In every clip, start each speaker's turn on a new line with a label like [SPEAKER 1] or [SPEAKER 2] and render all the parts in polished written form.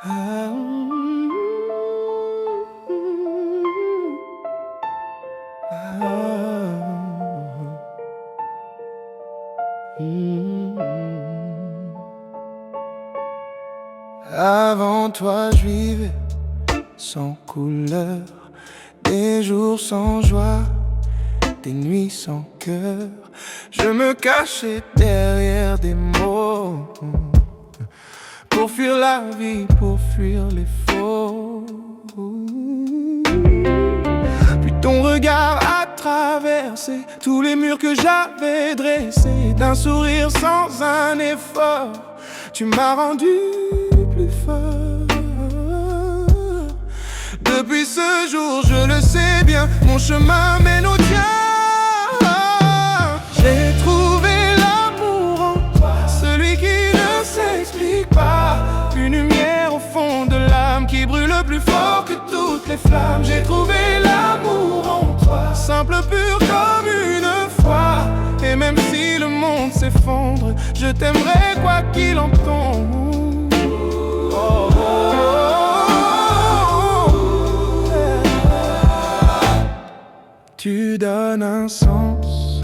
[SPEAKER 1] Ah, Avant toi, je vivais sans couleur, des jours sans joie, des nuits sans cœur. Je me cachais derrière des mots pour fuir la vie, pour fuir les faux. Puis ton regard a traversé tous les murs que j'avais dressés. D'un sourire sans un effort, tu m'as rendu plus fort. Depuis ce jour, je le sais bien, mon chemin mène au tien. J'ai trouvé l'amour en toi, celui qui ne s'explique pas. Une lumière au fond de l'âme qui brûle plus fort que toutes les flammes. J'ai trouvé l'amour en toi, simple, pur comme une foi. Et même si le monde s'effondre, je t'aimerai quoi qu'il en tombe. Oh, oh, oh. Tu donnes un sens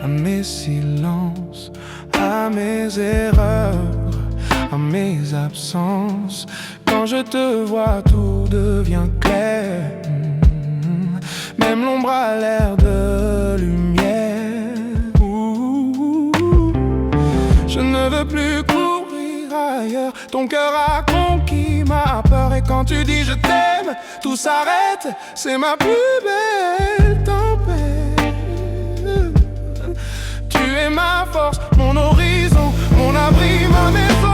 [SPEAKER 1] à mes silences, à mes erreurs, à mes absences. Quand je te vois, tout devient clair. Même l'ombre a l'air de lumière. Je ne veux plus courir ailleurs. Ton cœur a conquis ma peur. Et quand tu dis je t'aime, tout s'arrête. C'est ma plus belle tempête. Tu es ma force, mon horizon, mon abri, ma maison.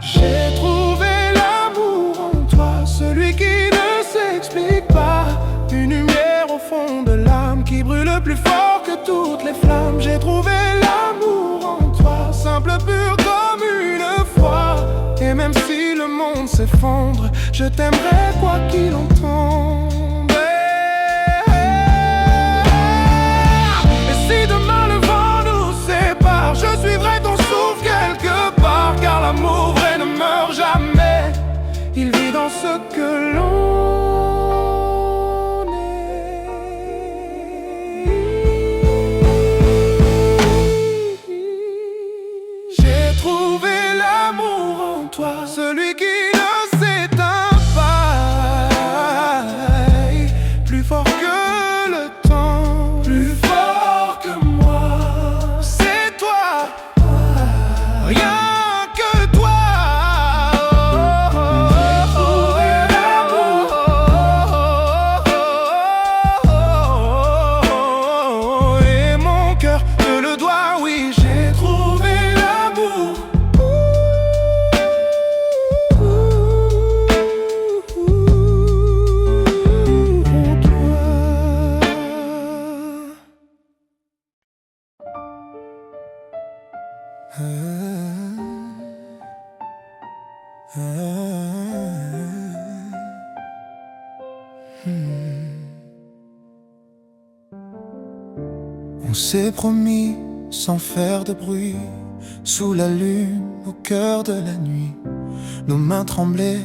[SPEAKER 1] J'ai trouvé l'amour en toi, celui qui ne s'explique pas. Une lumière au fond de l'âme qui brûle plus fort que toutes les flammes. J'ai trouvé l'amour en toi, simple, pur comme une foi. Et même si le monde s'effondre, je t'aimerai quoi qu'il en tombe. Et si demain le vent nous sépare, je suivrai ton souffle quelque part. Car l'amour vrai ne meurt jamais, il vit dans ce que l'on est. J'ai trouvé l'amour en toi, celui qui ne s'éteint pas. Plus fort que le temps, plus fort que moi. C'est toi, rien que toi. Et mon cœur te le doit, oui, j'ai trouvé l'amour. On s'est promis sans faire de bruit, sous la lune, au cœur de la nuit. Nos mains tremblaient,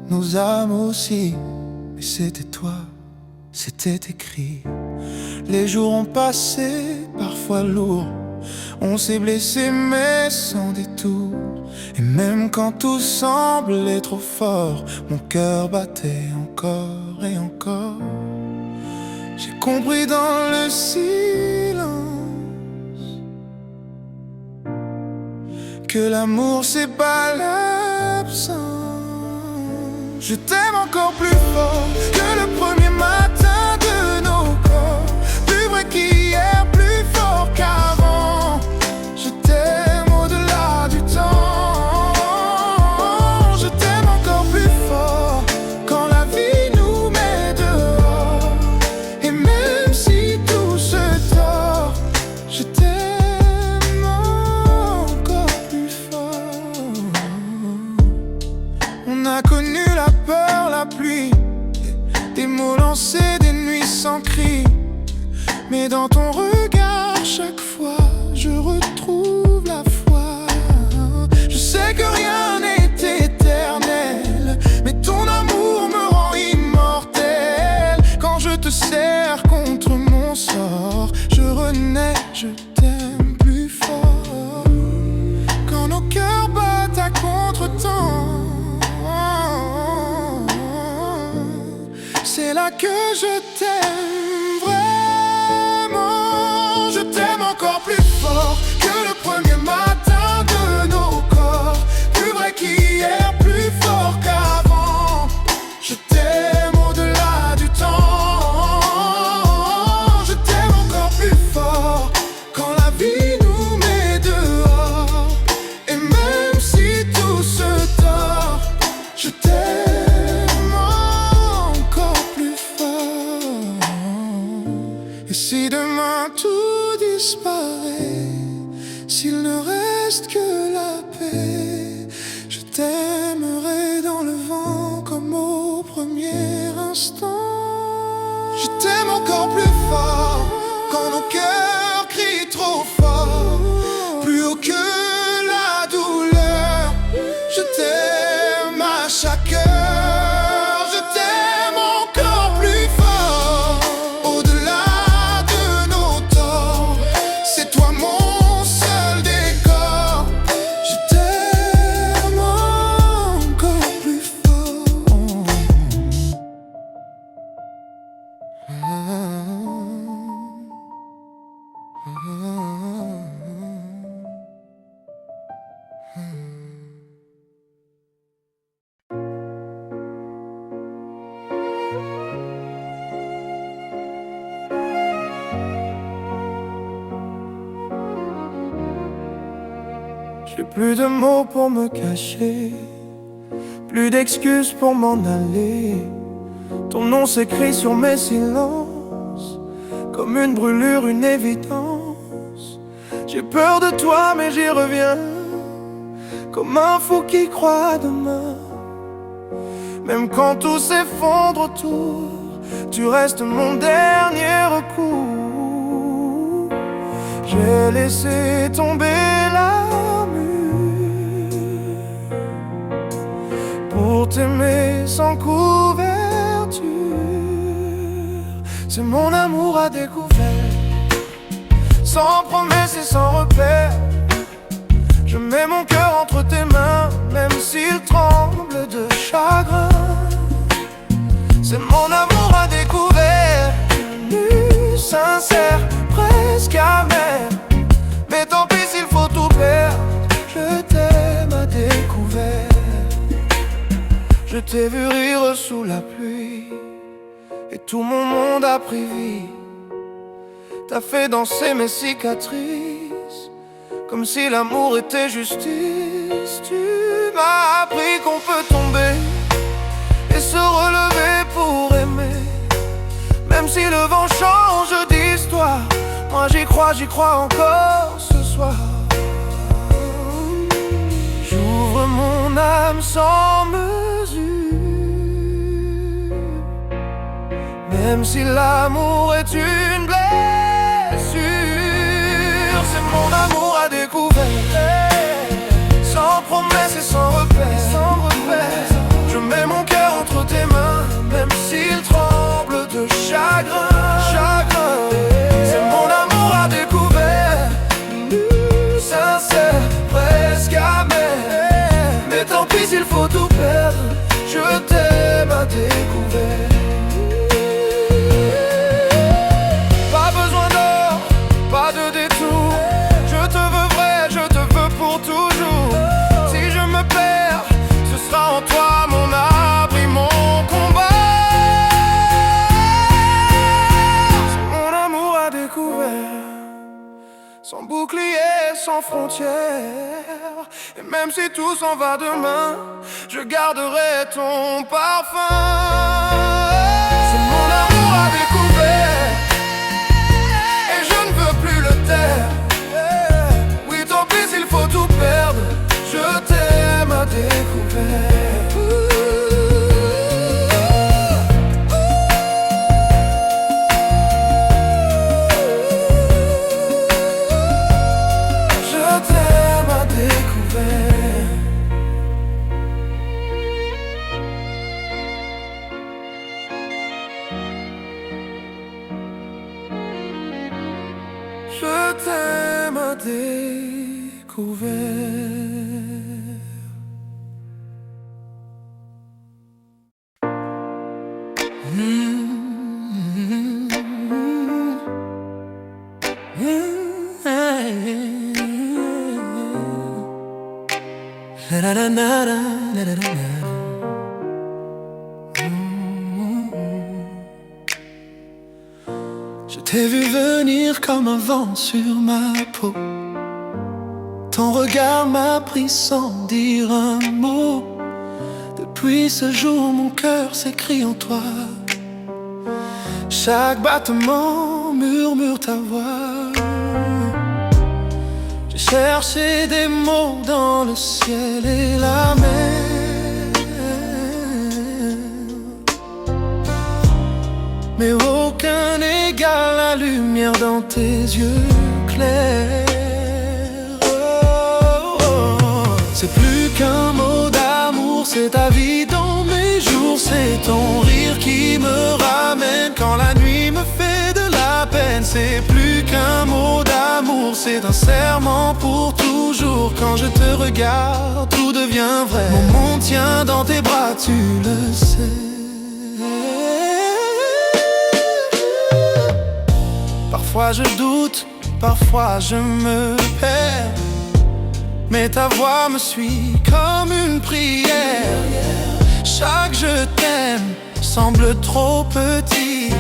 [SPEAKER 1] nos âmes aussi. Mais c'était toi, c'était écrit. Les jours ont passé, parfois lourds. On s'est blessé mais sans détour. Et même quand tout semblait trop fort, mon cœur battait encore et encore. J'ai compris dans le silence que l'amour c'est pas l'absence. Je t'aime encore plus fort que le premier matin de nos corps. Plus vrai qu'hier, plus fort qu'avant. Je t'aime au-delà du temps. Je t'aime encore plus fort quand la vie nous met dehors. Et même si tout se tord, je t'aime encore plus fort. On a connu la peur, la pluie, reste que la paix. Je t'aimerai dans le vent comme au premier instant. Je t'aime encore plus fort quand nos cœurs crient trop fort. Plus haut que la douleur, je t'aime à chaque heure. Je t'aime encore plus fort. Au-delà de nos torts, c'est toi mon seul décor. Je t'aime encore plus fort. J'ai plus de mots pour me cacher, plus d'excuses pour m'en aller. Ton nom s'écrit sur mes silences, comme une brûlure, une évidence. J'ai peur de toi mais j'y reviens, comme un fou qui croit à demain. Même quand tout s'effondre autour, tu restes mon dernier recours. J'ai laissé tomber l'armure pour t'aimer sans couverture. C'est mon amour à découvert, sans promesse et sans repère. Je mets mon cœur entre tes mains, même s'il tremble de chagrin. C'est mon amour à découvert, nu, sincère, presque amer. Mais tant pis s'il faut tout perdre, je t'aime à découvert. Je t'ai vu rire sous la pluie, et tout mon monde a pris vie. T'as fait danser mes cicatrices, comme si l'amour était justice. Tu m'as appris qu'on peut tomber et se relever pour aimer. Même si le vent change d'histoire, moi j'y crois encore ce soir. J'ouvre mon âme sans mesure, même si l'amour est une blessure. C'est mon amour à découvert, sans promesse et sans repère. Je mets mon cœur entre tes mains, même s'il tremble de chagrin. C'est mon amour à découvert, sincère, presque amer. Mais tant pis s'il faut tout perdre, je t'aime à découvert. Pas besoin d'or, pas de détour. Je te veux vrai, je te veux pour toujours. Si je me perds, ce sera en toi mon abri, mon combat. C'est mon amour à découvert, sans bouclier, sans frontières. Et même si tout s'en va demain, je garderai ton parfum. C'est mon amour à découvert, et je ne veux plus le taire. Oui, tant pis s'il faut tout perdre, je t'aime à découvert. Je t'aime à découvert. Je t'ai vu venir comme un vent sur ma peau. Ton regard m'a pris sans dire un mot. Depuis ce jour, mon cœur s'écrie en toi. Chaque battement murmure ta voix. J'ai cherché des mots dans le ciel et la mer, mais aucun n'égale la lumière dans tes yeux clairs. Oh, oh. C'est plus qu'un mot d'amour, c'est ta vie dans mes jours. C'est ton rire qui me ramène quand la nuit me fait de la peine. C'est plus qu'un mot d'amour, c'est un serment pour toujours. Quand je te regarde, tout devient vrai. Mon monde tient dans tes bras, tu le sais. Parfois je doute, parfois je me perds, mais ta voix me suit comme une prière. Chaque je t'aime semble trop petit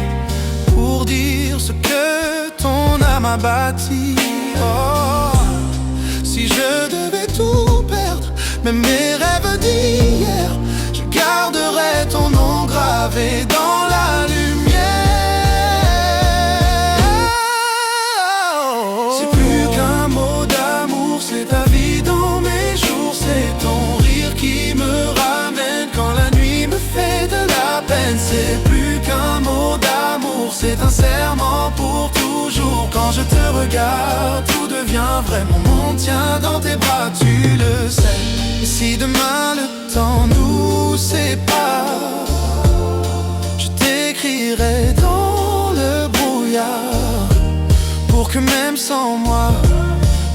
[SPEAKER 1] pour dire ce que ton âme a bâti. Oh, si je devais tout perdre, même mes rêves d'hier, je garderais ton nom gravé dans la lumière. C'est plus qu'un mot d'amour, c'est ta vie dans mes jours. C'est ton rire qui me ramène quand la nuit me fait de la peine. C'est plus qu'un mot d'amour, c'est un serment pour toujours. Quand je te regarde, tout devient vrai. Mon monde tient dans tes bras, tu le sais. Et si demain le temps nous sépare, je t'écrirai dans le brouillard, pour que même sans moi,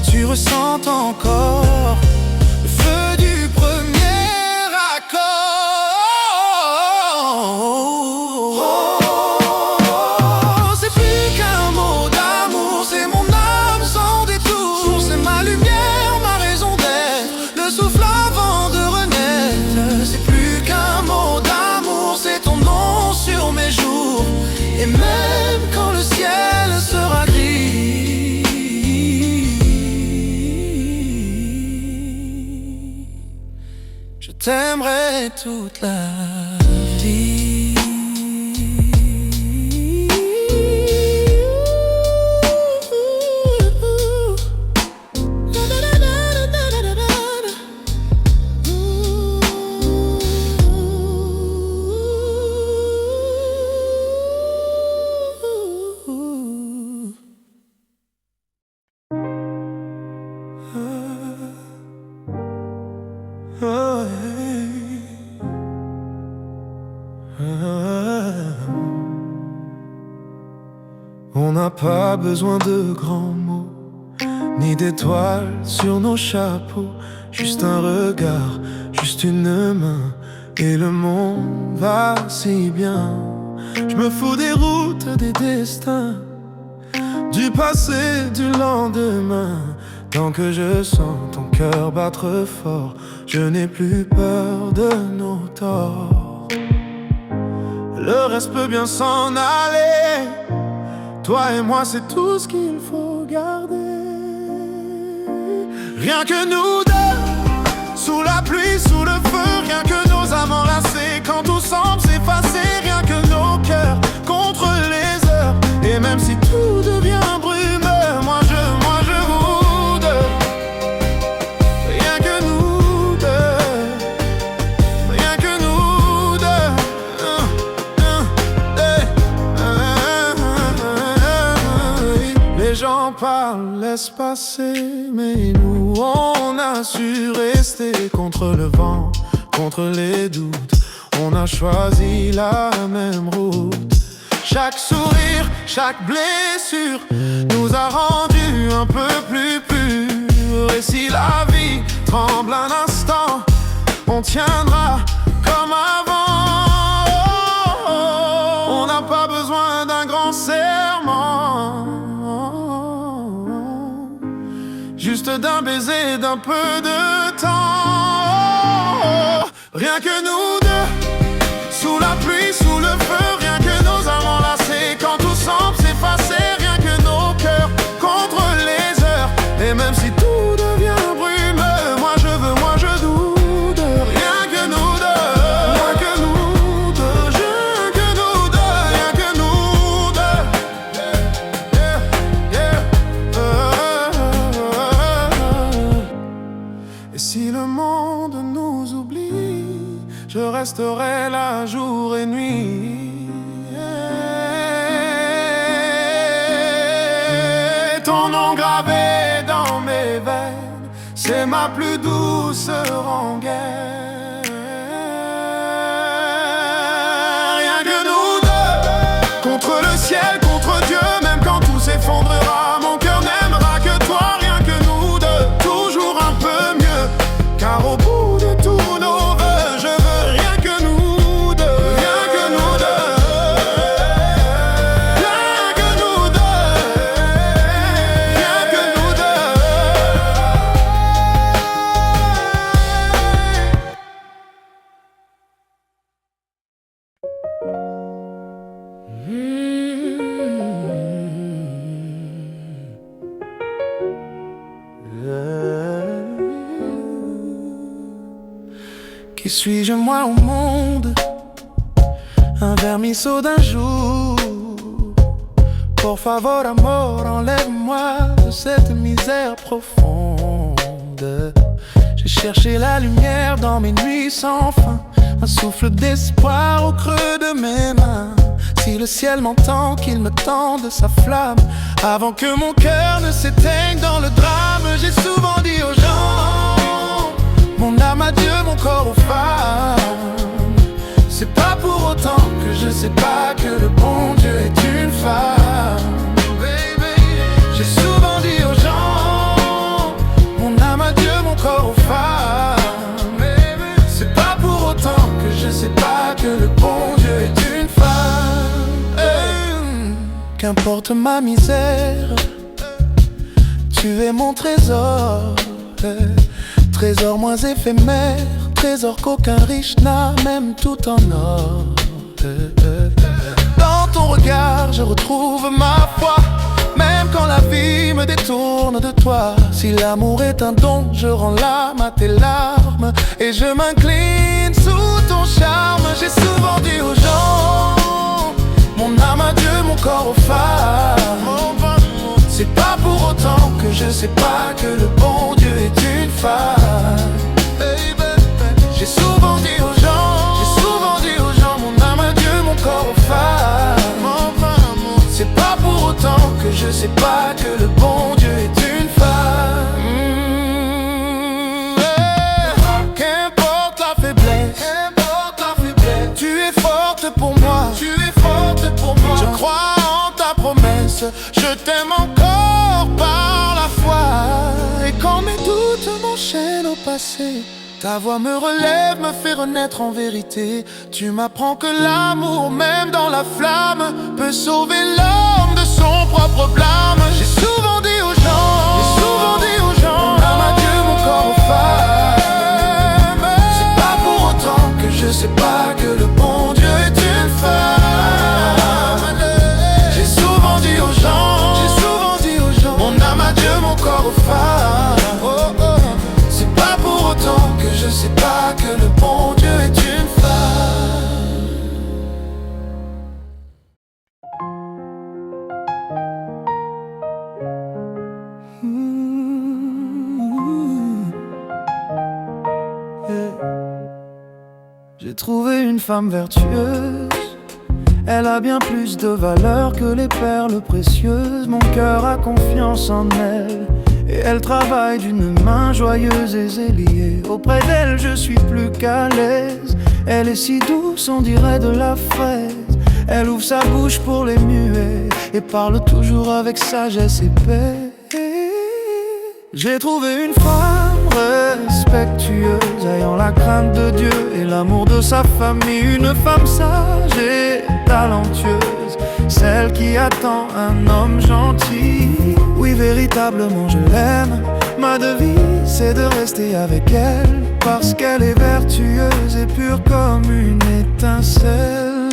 [SPEAKER 1] tu ressentes encore le feu du premier accord. Oh, c'est plus qu'un mot d'amour, c'est mon âme sans détour. C'est ma lumière, ma raison d'être, le souffle avant de renaître. C'est plus qu'un mot d'amour, c'est ton nom sur mes jours. Et même quand le ciel sera gris, je t'aimerai toute la vie. On n'a pas besoin de grands mots, ni d'étoiles sur nos chapeaux. Juste un regard, juste une main, et le monde va si bien. Je me fous des routes, des destins, du passé, du lendemain. Tant que je sens ton cœur battre fort, je n'ai plus peur de nos torts. Le reste peut bien s'en aller, toi et moi c'est tout ce qu'il faut garder. Rien que nous deux, sous la pluie, sous le feu. Rien que nos âmes enlacées, quand tout semble s'effacer. Rien que nos cœurs contre les heures. Et même si tout devient brumeux, moi je vous deux. Rien que nous deux, rien que nous deux. Les gens parlent, laissent passer, mais nous on a su rester contre le vent, contre les doutes. On a choisi la même route. Chaque sourire, chaque blessure nous a rendus un peu plus purs. Et si la vie tremble un instant, on tiendra comme avant. On n'a pas besoin d'un grand serment, juste d'un baiser, d'un peu de temps. Rien que nous deux, sous la pluie, sous le feu. Rien que nos âmes enlacées, quand tout semble s'effacer. Rien que nos cœurs contre les heures. Et même si tout devient brumeux, moi je veux, moi je doute. Rien que nous deux, rien que nous deux, rien que nous deux, rien que nous deux. Yeah, yeah, yeah. si le monde nous oublie, je resterai là jour et nuit. Ton nom gravé dans mes veines, c'est ma plus douce rengaine. Rien que nous deux, contre le ciel, contre Dieu. Même quand tout s'effondrera, mon cœur n'aimera que toi. Rien que nous deux, toujours un peu mieux. Car au bout de tous nos vœux, je veux rien que nous deux. Rien que nous deux. Rien que nous deux. Rien que nous deux. Qui suis-je moi au monde? Un vermisseau d'un jour. Por favor amor, enlève-moi de cette misère profonde. J'ai cherché la lumière dans mes nuits sans fin, un souffle d'espoir au creux de mes mains. Si le ciel m'entend, qu'il me tende sa flamme, avant que mon cœur ne s'éteigne dans le drame. J'ai souvent dit aux gens, mon âme à Dieu, mon corps aux femmes. C'est pas pour autant que je sais pas que le bon Dieu est une femme. J'ai souvent dit aux gens, mon âme à Dieu, mon corps aux femmes. C'est pas pour autant que je sais pas que le bon Dieu est une femme. Qu'importe ma misère, tu es mon trésor. Trésor moins éphémère, trésor qu'aucun riche n'a, même tout en or. Dans ton regard, je retrouve ma foi, même quand la vie me détourne de toi. Si l'amour est un don, je rends l'âme à tes larmes, et je m'incline sous ton charme. J'ai souvent dit aux gens, mon âme à Dieu, mon corps aux femmes. C'est pas pour autant que je sais pas que le bon Dieu est une femme. J'ai souvent dit aux gens, mon âme à Dieu, mon corps aux femmes. C'est pas pour autant que je sais pas que le bon Dieu est une femme. Qu'importe la faiblesse, tu es forte pour moi. Je crois en ta promesse, je t'aime encore par la foi. Et quand mes doutes m'enchaînent au passé, ta voix me relève, me fait renaître en vérité. Tu m'apprends que l'amour, même dans la flamme, peut sauver l'homme de son propre blâme. J'ai souvent dit aux gens, mon âme à Dieu, mon corps aux femmes. C'est pas pour autant que je sais pas que le bon Dieu est une femme. J'ai souvent dit aux gens, mon âme à Dieu, mon corps aux femmes. C'est pas pour autant que je sais pas que le bon Dieu est une femme. J'ai trouvé une femme vertueuse, elle a bien plus de valeur que les perles précieuses. Mon cœur a confiance en elle, et elle travaille d'une main joyeuse et zéliée. Auprès d'elle je suis plus qu'à l'aise, elle est si douce on dirait de la fraise. Elle ouvre sa bouche pour les muets et parle toujours avec sagesse et paix. J'ai trouvé une femme respectueuse, ayant la crainte de Dieu et l'amour de sa famille. Une femme sage et talentueuse, celle qui attend un homme gentil. Oui, véritablement je l'aime, ma devise c'est de rester avec elle, parce qu'elle est vertueuse et pure comme une étincelle.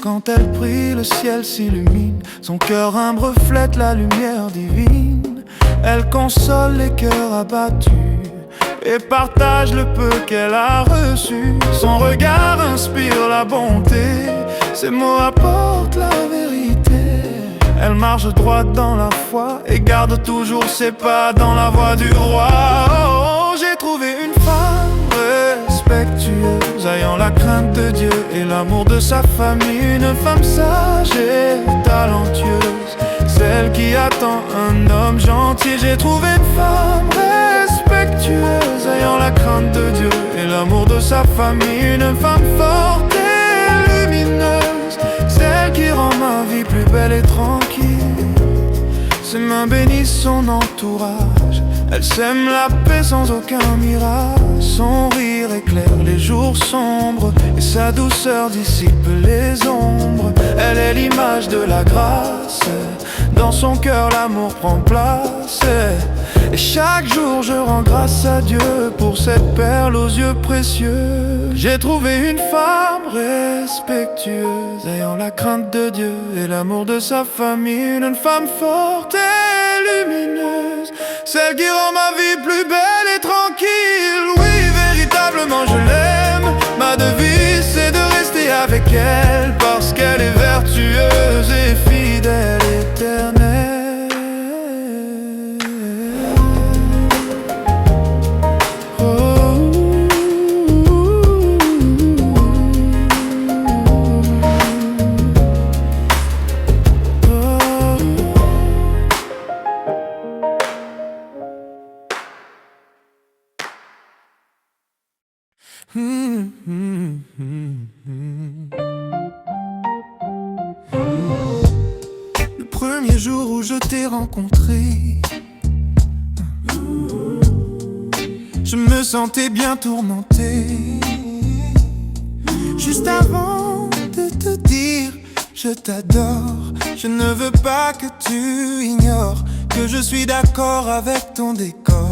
[SPEAKER 1] Quand elle prie, le ciel s'illumine, son cœur humble reflète la lumière divine. Elle console les cœurs abattus et partage le peu qu'elle a reçu. Son regard inspire la bonté, ses mots apportent la vérité. Elle marche droite dans la foi et garde toujours ses pas dans la voie du roi. l'amour de sa famille. Une femme sage et talentueuse, celle qui attend un homme gentil. J'ai trouvé une femme respectueuse, ayant la crainte de Dieu et l'amour de sa famille. Une femme forte et lumineuse, celle qui rend ma vie plus belle et tranquille. Ses mains bénissent son entourage, elle sème la paix sans aucun mirage. Son rire éclaire les jours sombres et sa douceur dissipe les ombres. Elle est l'image de la grâce, dans son cœur l'amour prend place. Et chaque jour je rends grâce à Dieu pour cette perle aux yeux précieux. J'ai trouvé une femme respectueuse, ayant la crainte de Dieu et l'amour de sa famille. Une femme forte et lumineuse, celle qui rend ma vie plus belle et tranquille. Oui, véritablement je l'aime, ma devise c'est de rester avec elle, parce qu'elle est vertueuse et fidèle, éternelle. Le premier jour où je t'ai rencontré, je me sentais bien tourmenté. Juste avant de te dire je t'adore, je ne veux pas que tu ignores que je suis d'accord avec ton décor.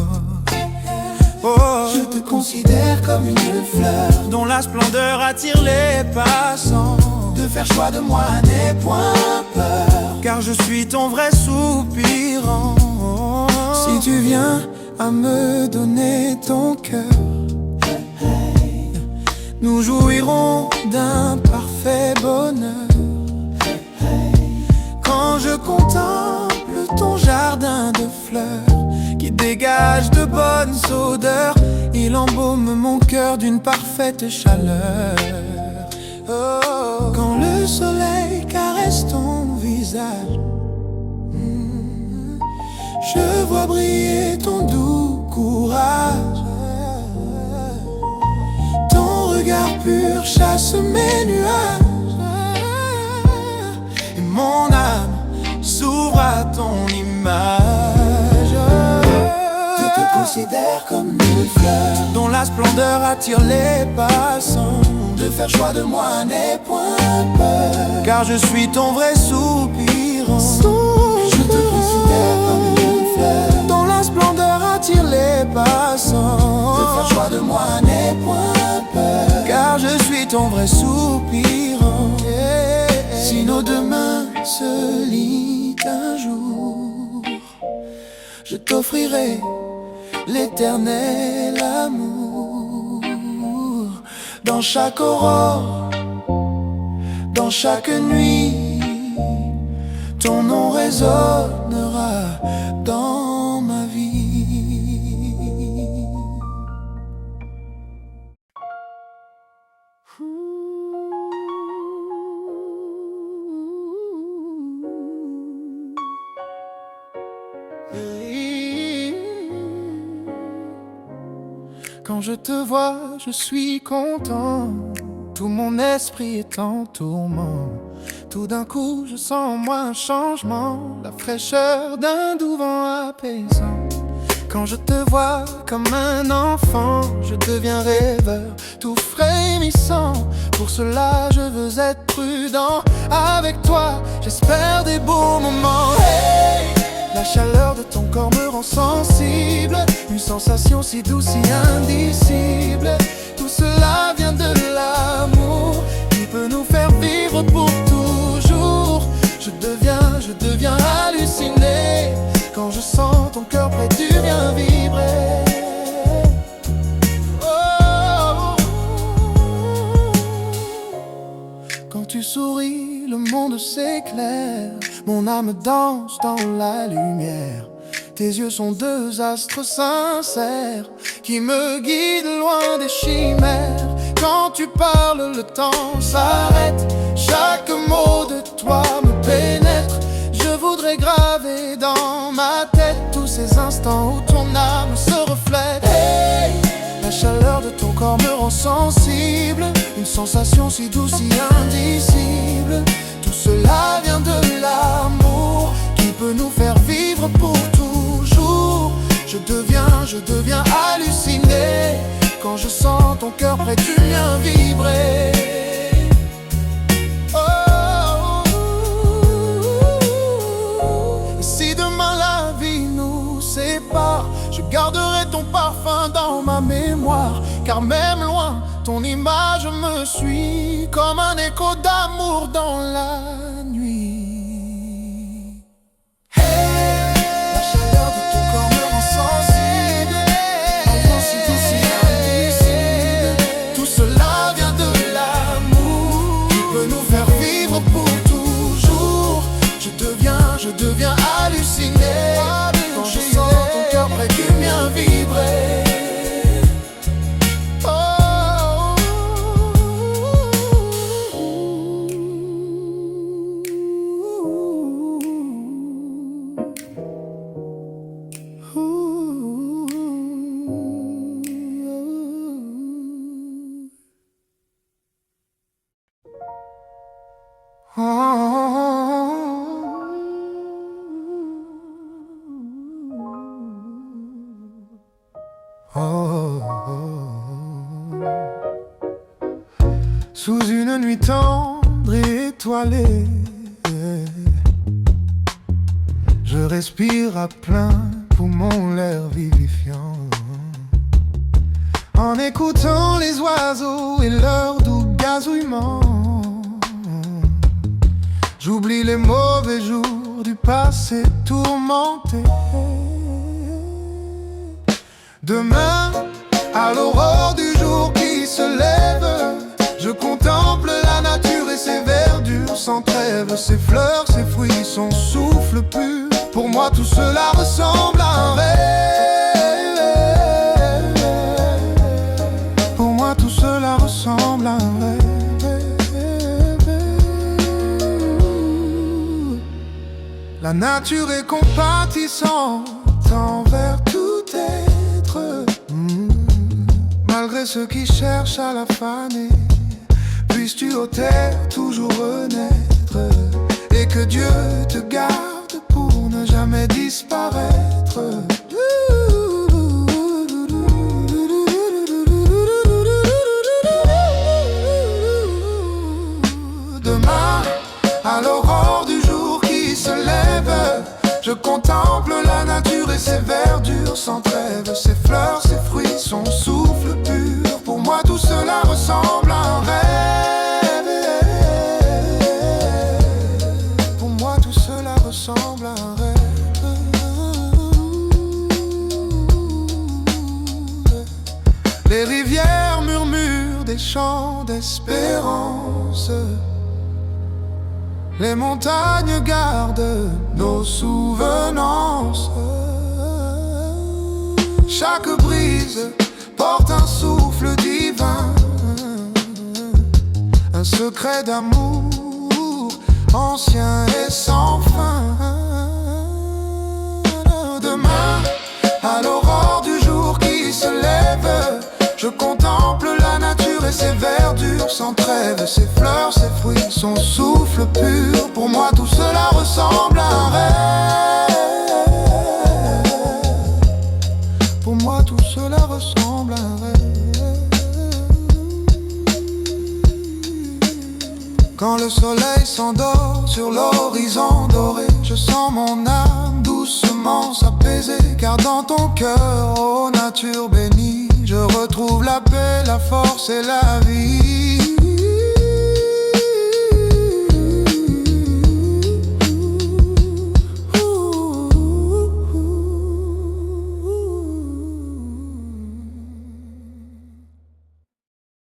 [SPEAKER 1] Oh, je te considère comme une fleur dont la splendeur attire les passants. De faire choix de moi n'est point peur, car je suis ton vrai soupirant. Si tu viens à me donner ton cœur, nous jouirons d'un parfait bonheur. Quand je contemple ton jardin de fleurs qui dégage de bonnes odeurs, il embaume mon cœur d'une parfaite chaleur. Oh, quand le soleil caresse ton visage, je vois briller ton doux courage. Ton regard pur chasse mes nuages, et mon âme s'ouvre à ton image. Je te considère comme une fleur dont la splendeur attire les passants. De faire choix de moi n'est point peur, car je suis ton vrai soupirant. Je te considère comme une fleur dont la splendeur attire les passants. De faire choix de moi n'est point peur, car je suis ton vrai soupirant. Si nos deux mains se lient un jour, je t'offrirai l'éternel amour. Dans chaque aurore, dans chaque nuit, ton nom résonnera dans ma vie. Quand je te vois, je suis content. Tout mon esprit est en tourment. Tout d'un coup, je sens en moi un changement, la fraîcheur d'un doux vent apaisant. Quand je te vois comme un enfant, je deviens rêveur, tout frémissant. Pour cela, je veux être prudent. Avec toi, j'espère des beaux moments. Hey! La chaleur de ton corps me rend sensible, une sensation si douce, si indicible. Tout cela vient de l'amour qui peut nous faire vivre pour toujours. Je deviens halluciné quand je sens ton cœur près du mien vibrer. Oh, quand tu souris, le monde s'éclaire. Mon âme danse dans la lumière. Tes yeux sont deux astres sincères qui me guident loin des chimères. quand tu parles, le temps s'arrête. Chaque mot de toi me pénètre. Je voudrais graver dans ma tête tous ces instants où ton âme se reflète. Hey, la chaleur de ton corps me rend sensible, une sensation si douce, si indicible. Tout cela vient de l'amour qui peut nous faire vivre pour toujours. Je deviens halluciné quand je sens ton cœur près du mien vibrer. Si demain la vie nous sépare, je garderai ton parfum dans ma mémoire. Car même loin, ton image me suit comme un écho d'amour dans la nuit. La chaleur de ton corps me rend sensible, un si doux, si indicible. Tout cela vient de l'amour qui peut nous faire vivre pour toujours. Je deviens halluciné quand je sens ton cœur près du mien vibrer. Sous une nuit tendre et étoilée, je respire à plein poumon l'air vivifiant. En écoutant les oiseaux et leur doux gazouillement, j'oublie les mauvais jours du passé tourmenté. Demain, à l'aurore du jour qui se lève, je contemple la nature et ses verdures sans trêve, ses fleurs, ses fruits, son souffle pur. Pour moi tout cela ressemble à un rêve. Pour moi tout cela ressemble à un rêve. La nature est compatissante envers tout être, malgré ceux qui cherchent à la faner. Puisses-tu ô terre toujours renaître, et que Dieu te garde pour ne jamais disparaître. Demain, à l'aurore du jour qui se lève, je contemple la nature et ses verdures sans trêve, ses fleurs, ses fruits, son souffle pur. Pour moi tout cela ressemble à un rêve. Pour moi tout cela ressemble à un rêve. Les rivières murmurent des chants d'espérance, les montagnes gardent nos souvenances. Chaque brise porte un souffle divin, un secret d'amour ancien et sans fin. Demain, à l'aurore du jour qui se lève, je contemple la nature et ses verdures sans trêve, ses fleurs, ses fruits, son souffle pur. Pour moi tout cela ressemble à un rêve. Pour moi tout cela ressemble à un rêve. Quand le soleil s'endort sur l'horizon doré, je sens mon âme doucement s'apaiser. Car dans ton cœur, ô nature bénie, je retrouve la paix, la force et la vie.